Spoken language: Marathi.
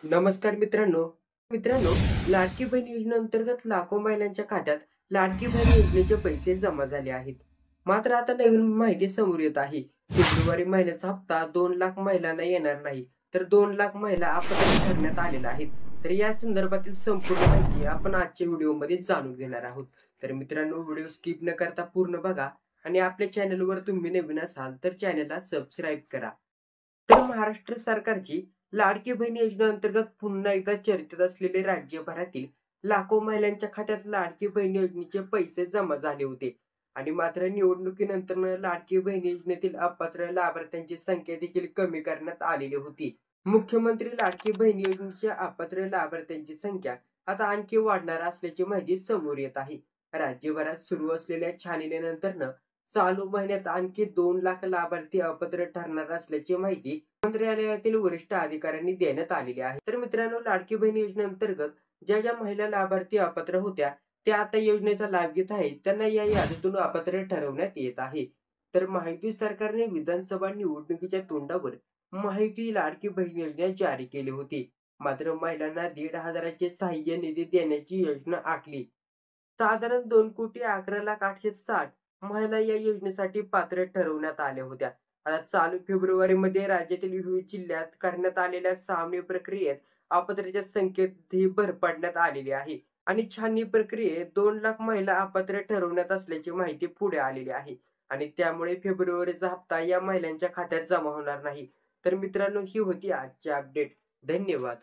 नमस्कार मित्रांनो. मित्रांनो, लाडकी बहीण योजनेअंतर्गत लाखो महिलांच्या खात्यात लाडकी बहीण योजनेचे पैसे जमा झाले आहेत. मात्र आता नवीन माहिती समोर येत आहे. फेब्रुवारी महिन्याचा हप्ता 2 लाख महिलांना येणार नाही, तर 2 लाख महिला अपात्र ठरण्यात आलेल्या आहेत. तर या संदर्भातील संपूर्ण माहिती आपण आजच्या व्हिडिओमध्ये जाणून घेणार आहोत. तर मित्रांनो, व्हिडिओ स्किप न करता पूर्ण बघा आणि आपल्या चॅनलवर तुम्ही नवीन असाल तर चॅनलला सबस्क्राईब करा. तर महाराष्ट्र सरकारची लाडकी बहीण योजनेअंतर्गत पुन्हा एकदा चर्चेत असलेले राज्यभरातील लाखो महिलांच्या खात्यात लाडकी बहीण योजनेचे पैसे जमा झाले होते. आणि मात्र निवडणुकीनंतर लाडकी बहीण योजनेतील अपात्र लाभार्थ्यांची संख्या देखील कमी करण्यात आलेली होती. मुख्यमंत्री लाडकी बहीण योजनेच्या अपात्र लाभार्थ्यांची संख्या आता आणखी वाढणार असल्याची माहिती समोर येत आहे. राज्यभरात सुरू असलेल्या छाननीनंतर चालू महिन्यात आणखी 2 लाख लाभार्थी अपात्र ठरणार असल्याची माहिती मंत्रालयातील वरिष्ठ अधिकाऱ्यांनी देण्यात आलेली आहे. तर मित्रांनो, लाडकी बहीण योजनेअंतर्गत ज्या ज्या महिला लाभार्थी अपात्र होत्या त्या आता योजनेचा लाभ घेत आहेत, त्यांना या यादीतून अपात्र ठरवण्यात येत आहे. तर महायुती सरकारने विधानसभा निवडणुकीच्या तोंडावर महायुती लाडकी बहीण योजना जारी केली होती. मात्र महिलांना 1,500चे सहाय्य निधी देण्याची योजना आखली. साधारण 2,11,08,60 महिला या योजनेसाठी पात्र ठरवण्यात आल्या होत्या. आता चालू फेब्रुवारीमध्ये राज्यातील विविध जिल्ह्यात करण्यात आलेल्या छाननी प्रक्रियेत अपात्रतेच्या संख्येत ही भर पडण्यात आलेली आहे. आणि छाननी प्रक्रियेत 2 लाख महिला अपात्र ठरवण्यात असल्याची माहिती पुढे आलेली आहे. आणि त्यामुळे फेब्रुवारीचा हप्ता या महिलांच्या खात्यात जमा होणार नाही. तर मित्रांनो, ही होती आजची अपडेट. धन्यवाद.